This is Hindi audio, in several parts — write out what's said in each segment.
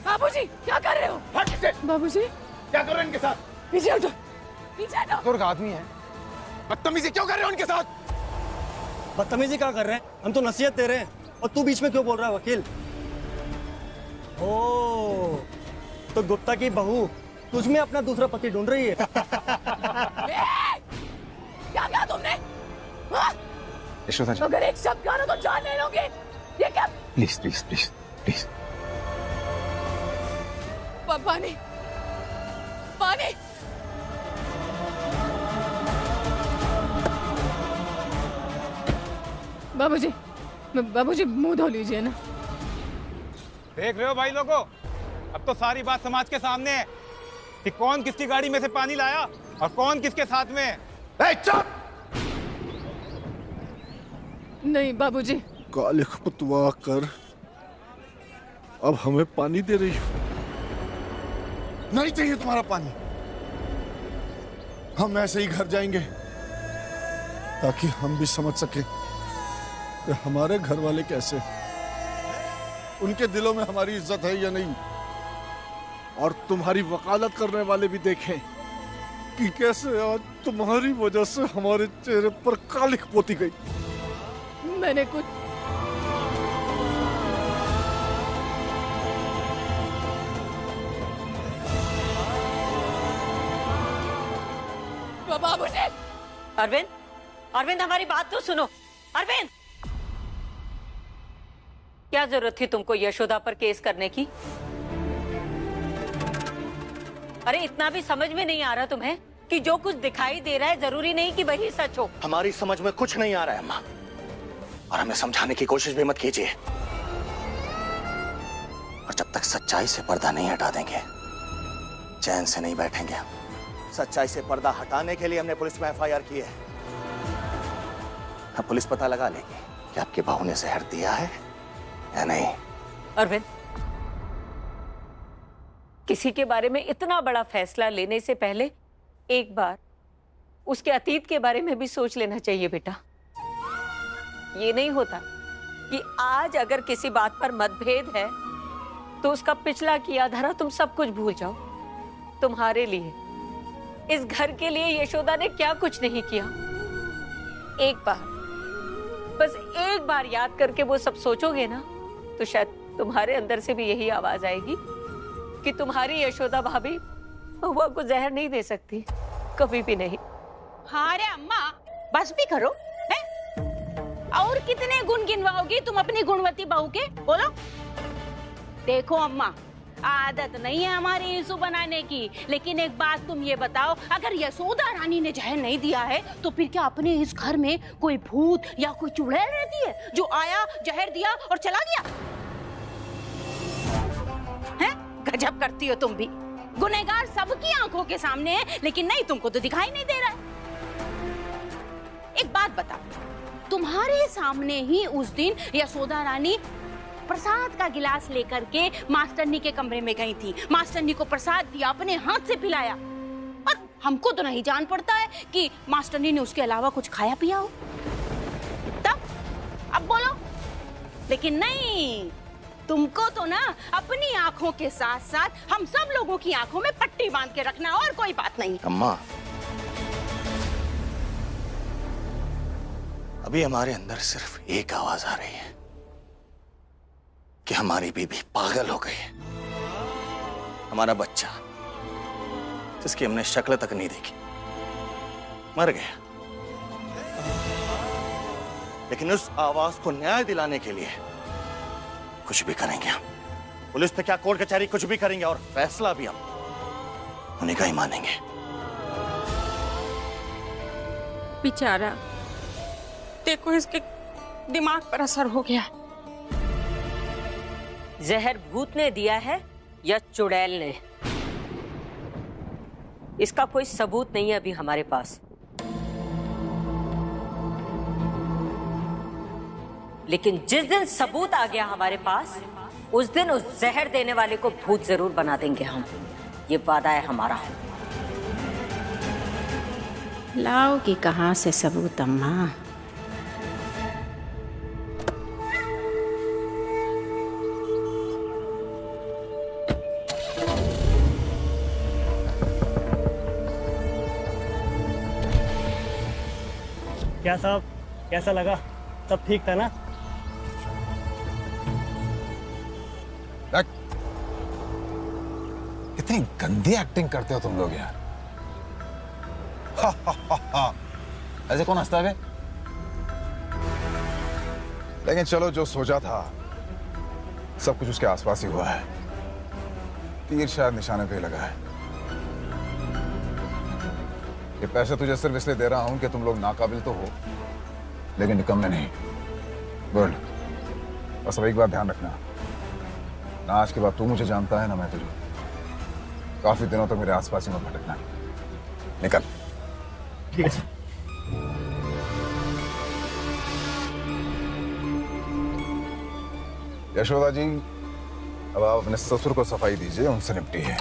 बाबूजी क्या कर रहे हो? हट से। बाबूजी क्या कर रहे हो इनके साथ? पीछे हटो, पीछे हटो। बुजुर्ग आदमी है, बदतमीजी क्यों कर रहे हो उनके साथ? बदतमीजी क्या कर रहे हैं? हम तो नसीहत दे रहे हैं और तू बीच में क्यों बोल रहा है वकील? ओ, तो गुप्ता की बहू तुझ में अपना दूसरा पति ढूंढ रही है। क्या कहा तुमने? हाँ? यशोदा जी, अगर एक शब्द कहा तो जान ले लोगे। ये क्या? Please please please please. पानी, पानी। बाबूजी, बाबूजी मुंह धो लीजिए ना। देख रहे हो भाई लोगों, अब तो सारी बात समाज के सामने है कि कौन किसकी गाड़ी में से पानी लाया और कौन किसके साथ में है। चुप! नहीं बाबूजी। काले खपतवा कर अब हमें पानी दे रही हो? नहीं चाहिए तुम्हारा पानी। हम ऐसे ही घर जाएंगे ताकि हम भी समझ सके कि हमारे घर वाले कैसे, उनके दिलों में हमारी इज्जत है या नहीं, और तुम्हारी वकालत करने वाले भी देखें कि कैसे आज तुम्हारी वजह से हमारे चेहरे पर कालिख पोती गई। मैंने कुछ बाबूजी। अरविंद, अरविंद हमारी बात तो सुनो। अरविंद, क्या जरूरत थी तुमको यशोदा पर केस करने की? अरे इतना भी समझ में नहीं आ रहा तुम्हें कि जो कुछ दिखाई दे रहा है जरूरी नहीं कि वही सच हो। हमारी समझ में कुछ नहीं आ रहा है अम्मा, और हमें समझाने की कोशिश भी मत कीजिए। और जब तक सच्चाई से पर्दा नहीं हटा देंगे चैन से नहीं बैठेंगे हम। सच्चाई से पर्दा हटाने के लिए हमने पुलिस में एफआईआर की है। अब पुलिस पता लगा लेगी कि आपकी बहू ने जहर दिया है या नहीं। अरविंद, किसी के बारे में इतना बड़ा फैसला लेने से पहले एक बार उसके अतीत के बारे में भी सोच लेना चाहिए बेटा। ये नहीं होता कि आज अगर किसी बात पर मतभेद है तो उसका पिछला किया धरा तुम सब कुछ भूल जाओ। तुम्हारे लिए, इस घर के लिए यशोदा ने क्या कुछ नहीं किया। एक बार, बस एक बार याद करके वो सब सोचोगे ना तो शायद तुम्हारे अंदर से भी यही आवाज आएगी कि तुम्हारी यशोदा भाभी बहुआ को जहर नहीं दे सकती, कभी भी नहीं। हाँ रे अम्मा, बस भी करो है? और कितने गुण गिनवाओगी तुम अपनी गुणवती बहू के? बोलो। देखो अम्मा, आदत नहीं है हमारी यीशु बनाने की, लेकिन एक बात तुम ये बताओ, अगर यशोदा रानी ने जहर नहीं दिया है तो फिर क्या अपने इस घर में कोई भूत या कोई चुड़ैल रहती है जो आया, जहर दिया और चला गया? हैं? गजब करती हो तुम भी। गुनहगार सबकी आंखों के सामने है, लेकिन नहीं, तुमको तो दिखाई नहीं दे रहा है। एक बात बताओ, तुम्हारे सामने ही उस दिन यशोदा रानी प्रसाद का गिलास लेकर के मास्टरनी के कमरे में गई थी। मास्टरनी को प्रसाद दिया, अपने हाथ से पिलाया, और हमको तो नहीं जान पड़ता है कि मास्टरनी ने उसके अलावा कुछ खाया पिया हो। तब अब बोलो। लेकिन नहीं, तुमको तो ना अपनी आंखों के साथ साथ हम सब लोगों की आंखों में पट्टी बांध के रखना, और कोई बात नहीं। अम्मा, अभी हमारे अंदर सिर्फ एक आवाज आ रही है कि हमारी बीबी पागल हो गई है। हमारा बच्चा, जिसकी हमने शक्ल तक नहीं देखी, मर गया। लेकिन उस आवाज को न्याय दिलाने के लिए कुछ भी करेंगे हम। पुलिस तो क्या, कोर्ट कचहरी, कुछ भी करेंगे, और फैसला भी हम उन्हीं का ही मानेंगे। बेचारा, देखो इसके दिमाग पर असर हो गया। जहर भूत ने दिया है या चुड़ैल ने, इसका कोई सबूत नहीं है अभी हमारे पास। लेकिन जिस दिन सबूत आ गया हमारे पास, उस दिन उस जहर देने वाले को भूत जरूर बना देंगे हम। ये वादा है हमारा। लाओ कि कहां से सबूत अम्मा? क्या साहब, कैसा लगा? सब ठीक था ना? कितनी गंदी एक्टिंग करते हो तुम लोग यार। ऐसे कौन हंसता है? लेकिन चलो, जो सोचा था सब कुछ उसके आसपास ही हुआ है। तीर शायद निशाने पे लगा है। ये पैसे तुझे सिर्फ इसलिए दे रहा हूं कि तुम लोग नाकाबिल तो हो, लेकिन निकम्मे नहीं। गुड। बस अब एक बात ध्यान रखना, ना आज के बाद तू मुझे जानता है ना मैं तुझे। काफी दिनों तक मेरे आसपास ही मत भटकना। निकल। ठीक है। यशोदा जी, अब आप अपने ससुर को सफाई दीजिए, उनसे निपटी है।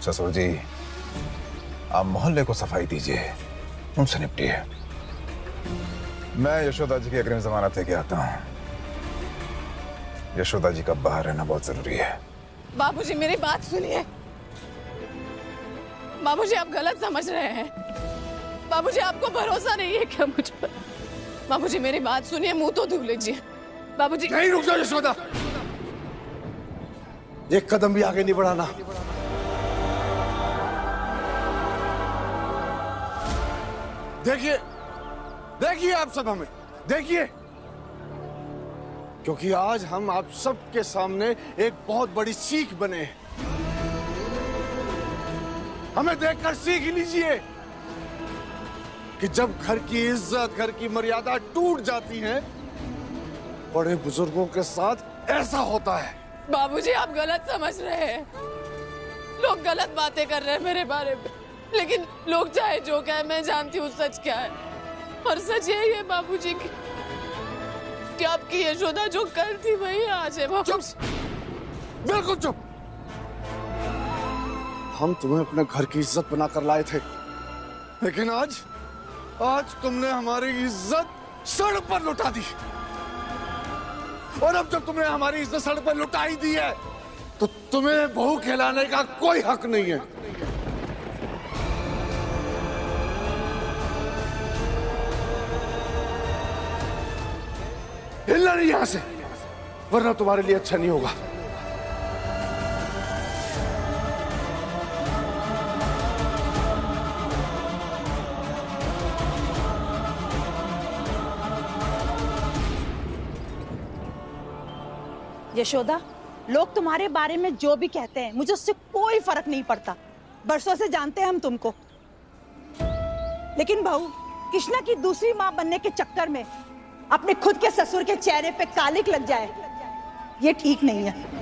ससुर जी, आप मोहल्ले को सफाई दीजिए, उनसे निपटी है। मैं यशोदा जी की अग्रिम जमानत लेके आता हूँ। यशोदा जी का बाहर रहना बहुत जरूरी है। बाबूजी मेरी बात सुनिए। बाबूजी आप गलत समझ रहे हैं। बाबूजी आपको भरोसा नहीं है क्या मुझ पर? बाबूजी मेरी बात सुनिए, मुंह तो धो लीजिए। बाबूजी नहीं, रुक जाओ यशोदा, एक कदम भी आगे नहीं बढ़ाना। देखिए देखिए आप सब हमें देखिए, क्योंकि आज हम आप सबके सामने एक बहुत बड़ी सीख बने हैं। हमें देखकर सीख लीजिए कि जब घर की इज्जत, घर की मर्यादा टूट जाती है, बड़े बुजुर्गों के साथ ऐसा होता है। बाबूजी आप गलत समझ रहे हैं। लोग गलत बातें कर रहे हैं मेरे बारे में, लेकिन लोग चाहे जो कहे, मैं जानती हूँ सच क्या है। और सच यही है बाबूजी कि आपकी यशोदा जो कल थी वही आज है। चुप, बिल्कुल चुप। हम तुम्हें अपने घर की इज्जत बनाकर लाए थे, लेकिन आज तुमने हमारी इज्जत सड़क पर लुटा दी। और अब जब तुमने हमारी इज्जत सड़क पर लुटा ही दी है, तो तुम्हें बहू कहलाने का कोई हक नहीं है। हिलना नहीं यहां से, वरना तुम्हारे लिए अच्छा नहीं होगा। यशोदा, लोग तुम्हारे बारे में जो भी कहते हैं मुझे उससे कोई फर्क नहीं पड़ता। बरसों से जानते हैं हम तुमको। लेकिन बहू, कृष्णा की दूसरी माँ बनने के चक्कर में अपने खुद के ससुर के चेहरे पे कालिक लग जाए, ये ठीक नहीं है।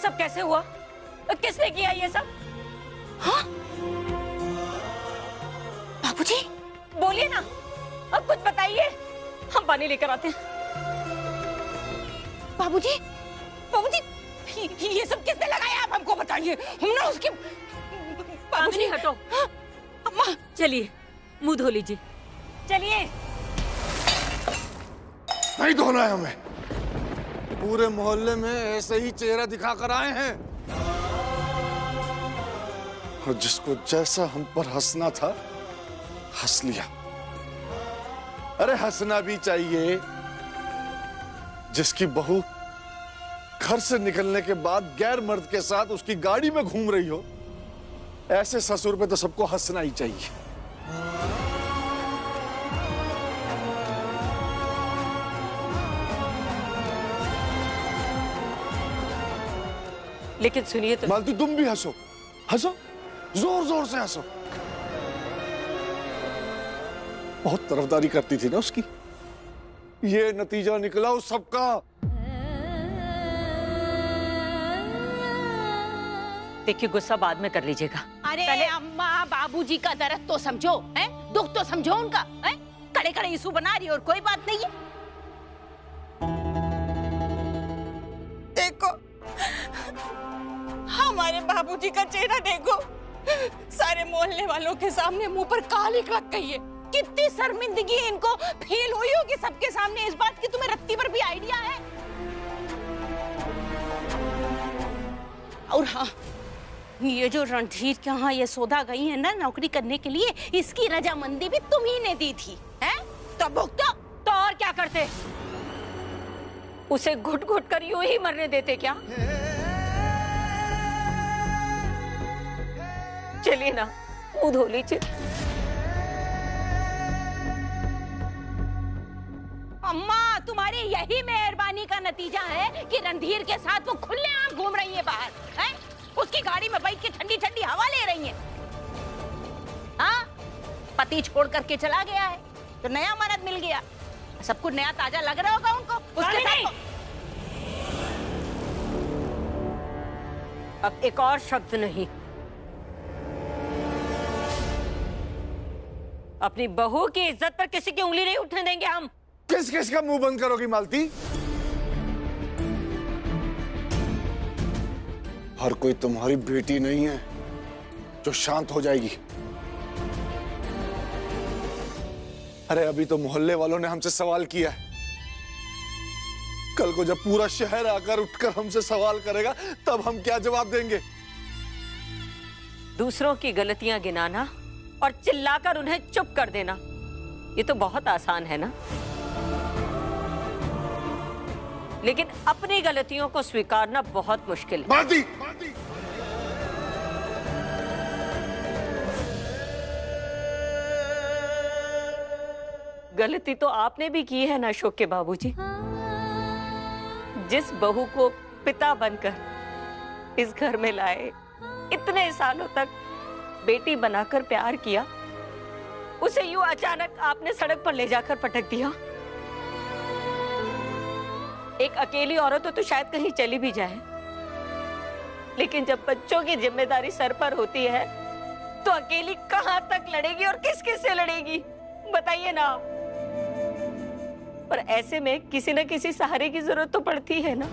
सब कैसे हुआ? किसने किया ये सब? हाँ? बाबूजी, बोलिए ना, अब कुछ बताइए, हम पानी लेकर आते हैं। बाबूजी, बाबूजी, ये सब किसने लगाया? आप हमको बताइए, हम ना उसके। बाबूजी हटो। हाँ? अम्मा, चलिए मुंह धो लीजिए, चलिए। नहीं धोना है हमें, पूरे मोहल्ले में ऐसे ही चेहरा दिखाकर आए हैं, और जिसको जैसा हम पर हंसना था हंस लिया। अरे हंसना भी चाहिए, जिसकी बहू घर से निकलने के बाद गैर मर्द के साथ उसकी गाड़ी में घूम रही हो, ऐसे ससुर पे तो सबको हंसना ही चाहिए। लेकिन सुनिए तो। मालती, तुम भी हंसो, हंसो, जोर जोर से हंसो। बहुत तरफदारी करती थी ना उसकी, ये नतीजा निकला उस सबका। देखिए गुस्सा बाद में कर लीजिएगा। अरे अम्मा बाबूजी का दर्द तो समझो, हैं? दुख तो समझो उनका, हैं? खड़े खड़े इशू बना रही और कोई बात नहीं है। देखो हमारे बाबूजी का चेहरा देखो, सारे मोहल्ले वालों के सामने मुंह पर कालिक लग गई है। कितनी शर्मिंदगी इनको फील हुई होगी सबके सामने इस बात की। तुम्हें रत्ती पर भी आइडिया है? और हाँ, ये जो रणधीर के यहाँ ये सौदा गई है ना नौकरी करने के लिए, इसकी रजामंदी भी तुम ही ने दी थी, हैं? तो भुगतो। तो और क्या करते? उसे घुट घुट कर यूं ही मरने देते क्या? चलिए ना, मुंह धो लीजिए। अम्मा, तुम्हारी यही मेहरबानी का नतीजा है कि रणधीर के साथ वो खुलेआम घूम रही है बाहर, हैं? उसकी गाड़ी में बैठ के ठंडी ठंडी हवा ले रही है। हाँ, पति छोड़ करके चला गया है तो नया मर्द मिल गया, सब कुछ नया ताजा लग रहा होगा उनको। उसके साथ अब एक और शब्द नहीं। अपनी बहू की इज्जत पर किसी की उंगली नहीं उठने देंगे हम। किस किस का मुंह बंद करोगी मालती? हर कोई तुम्हारी बेटी नहीं है जो शांत हो जाएगी। अरे अभी तो मोहल्ले वालों ने हमसे सवाल किया है, कल को जब पूरा शहर आकर उठकर हमसे सवाल करेगा तब हम क्या जवाब देंगे? दूसरों की गलतियां गिनाना और चिल्लाकर उन्हें चुप कर देना, ये तो बहुत आसान है ना, लेकिन अपनी गलतियों को स्वीकारना बहुत मुश्किल है। मालती! गलती तो आपने भी की है ना अशोक के बाबूजी। जिस बहू को पिता बनकर इस घर में लाए, इतने सालों तक बेटी बनाकर प्यार किया, उसे यूं अचानक आपने सड़क पर ले जाकर पटक दिया। एक अकेली औरत तो शायद कहीं चली भी जाए, लेकिन जब बच्चों की जिम्मेदारी सर पर होती है तो अकेली कहां तक लड़ेगी और किस किस से लड़ेगी, बताइए ना। पर ऐसे में किसी न किसी सहारे की जरूरत तो पड़ती है ना।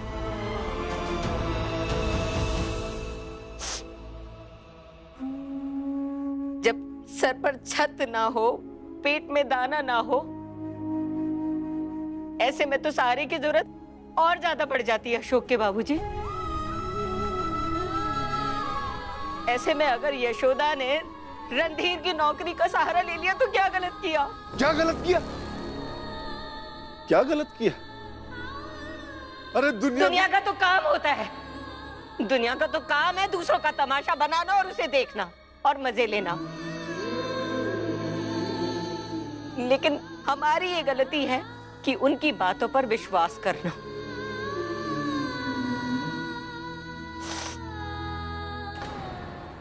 जब सर पर छत ना हो, पेट में दाना ना हो, ऐसे में तो सहारे की जरूरत और ज्यादा बढ़ जाती है अशोक के बाबूजी। ऐसे में अगर यशोदा ने रणधीर की नौकरी का सहारा ले लिया तो क्या गलत किया? क्या गलत किया? क्या गलत किया? अरे दुनिया का तो काम होता है, दुनिया का तो काम है दूसरों का तमाशा बनाना और उसे देखना और मजे लेना। लेकिन हमारी ये गलती है कि उनकी बातों पर विश्वास करना।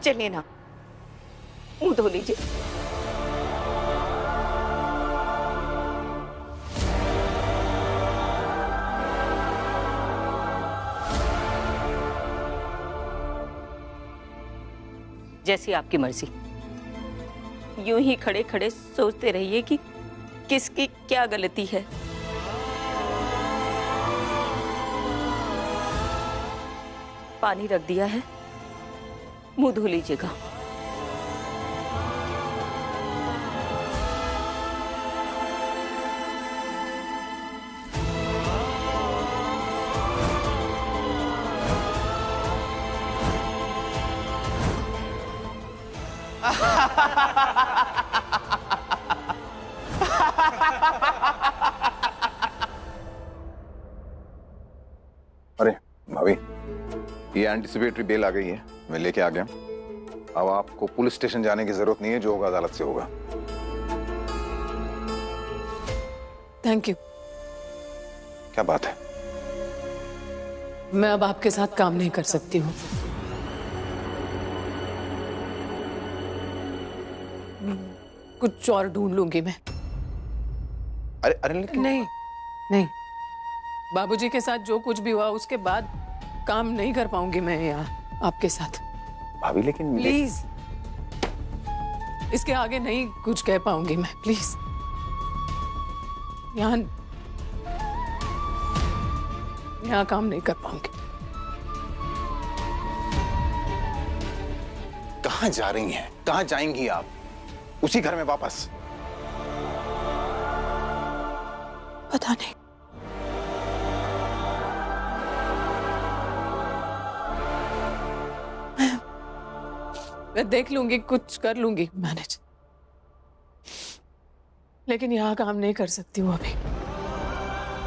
चलिए ना, मुंह धो लीजिए। जैसी आपकी मर्जी। यूं ही खड़े खड़े सोचते रहिए कि किसकी क्या गलती है। पानी रख दिया है, मुंह धो लीजिएगा। अरे भाभी, ये एंटिसिपेटरी बेल आ गई है, मैं लेके आ गया। अब आपको पुलिस स्टेशन जाने की जरूरत नहीं है, जो होगा अदालत से होगा। Thank you. क्या बात है? मैं अब आपके साथ काम नहीं कर सकती हूँ। कुछ और ढूंढ लूंगी मैं। अरे अरे लेकिन नहीं नहीं, बाबूजी के साथ जो कुछ भी हुआ उसके बाद काम नहीं कर पाऊंगी मैं यहाँ आपके साथ। भाभी लेकिन प्लीज, इसके आगे नहीं कुछ कह पाऊंगी मैं, प्लीज। यहाँ काम नहीं कर पाऊंगी। कहाँ जा रही हैं? कहाँ जाएंगी आप? उसी घर में वापस? पता नहीं। मैं देख लूंगी, कुछ कर लूंगी मैनेज, लेकिन यहाँ काम नहीं कर सकती हूँ अभी।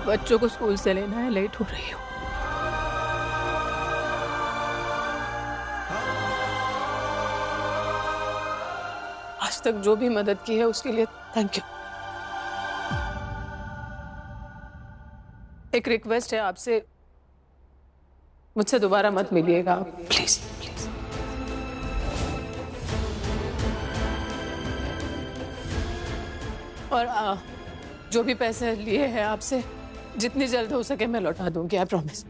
बच्चों को स्कूल से लेना है, लेट हो रही हूँ। आज तक जो भी मदद की है उसके लिए थैंक यू। एक रिक्वेस्ट है आपसे, मुझसे दोबारा मत मिलिएगा प्लीज, प्लीज। और जो भी पैसे लिए हैं आपसे, जितनी जल्द हो सके मैं लौटा दूंगी, I promise.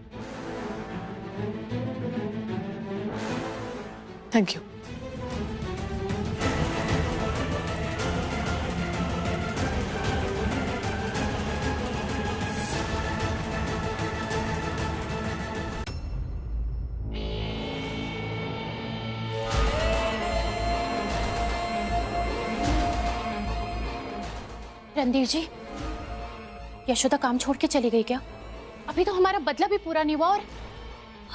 Thank you. Randhir ji, Yashoda काम छोड़ के चली गई क्या? अभी तो हमारा बदला भी पूरा नहीं हुआ और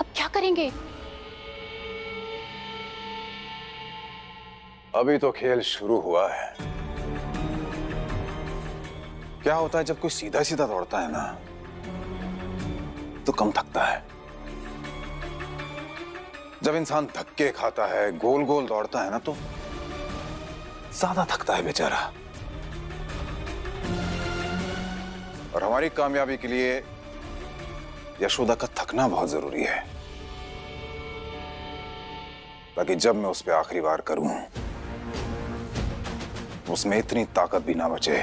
अब क्या करेंगे? अभी तो खेल शुरू हुआ है। क्या होता है जब कोई सीधा सीधा दौड़ता है ना, तो कम थकता है। जब इंसान धक्के खाता है, गोल गोल दौड़ता है ना, तो ज्यादा थकता है बेचारा। और हमारी कामयाबी के लिए यशोदा का थकना बहुत जरूरी है, ताकि जब मैं उस पर आखिरी वार करूं, उसमें इतनी ताकत भी ना बचे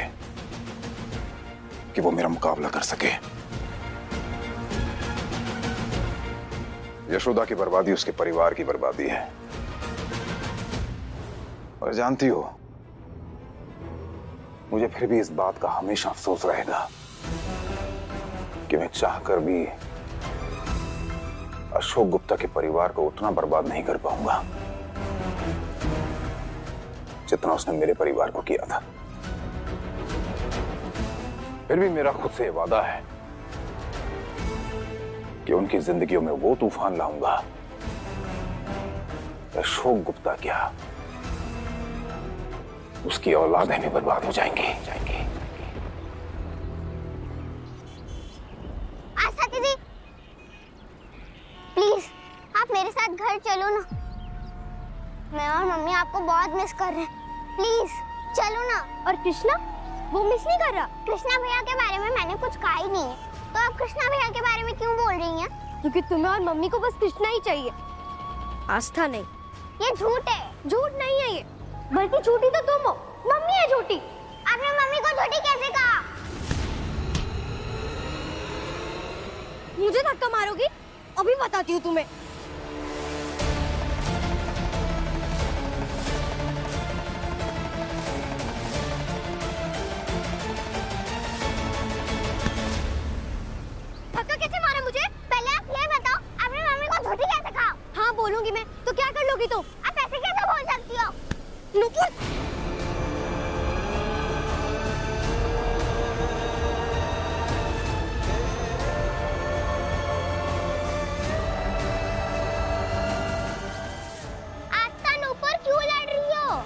कि वो मेरा मुकाबला कर सके। यशोदा की बर्बादी उसके परिवार की बर्बादी है। और जानती हो, मुझे फिर भी इस बात का हमेशा अफसोस रहेगा कि मैं चाहकर भी अशोक गुप्ता के परिवार को उतना बर्बाद नहीं कर पाऊंगा जितना उसने मेरे परिवार को किया था। फिर भी मेरा खुद से वादा है कि उनकी जिंदगियों में वो तूफान लाऊंगा, अशोक गुप्ता क्या, उसकी औलादें भी बर्बाद हो जाएंगी। आशा दीदी, प्लीज आप मेरे साथ घर चलो ना। मैं और मम्मी आपको बहुत मिस कर रहे हैं, प्लीज चलो ना। और कृष्णा, वो मिस नहीं कर रहा। कृष्णा भैया के बारे में मैंने कुछ कहा ही नहीं है, तो आप कृष्णा भैया के बारे में क्यों बोल रही हैं? क्योंकि तुम्हें और मम्मी को बस कृष्णा ही चाहिए, आस्था नहीं। ये झूठ है। झूठ नहीं है ये, बल्कि झूठी तो तुम हो, मम्मी है झूठी। आपने मम्मी को झूठी कैसे कहा? मुझे धक्का मारोगी? अभी बताती हूँ तुम्हें। धक्का कैसे मारा मुझे? पहले आप ये बताओ, आपने मम्मी को झूठी कैसे कहा? हाँ बोलूंगी मैं, तो क्या कर लोगी तुम? आप ऐसे कैसे बोल सकती हो? नुपुर, आस्था नुपुर क्यों लड़ रही हो?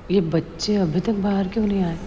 ये बच्चे अभी तक बाहर क्यों नहीं आए?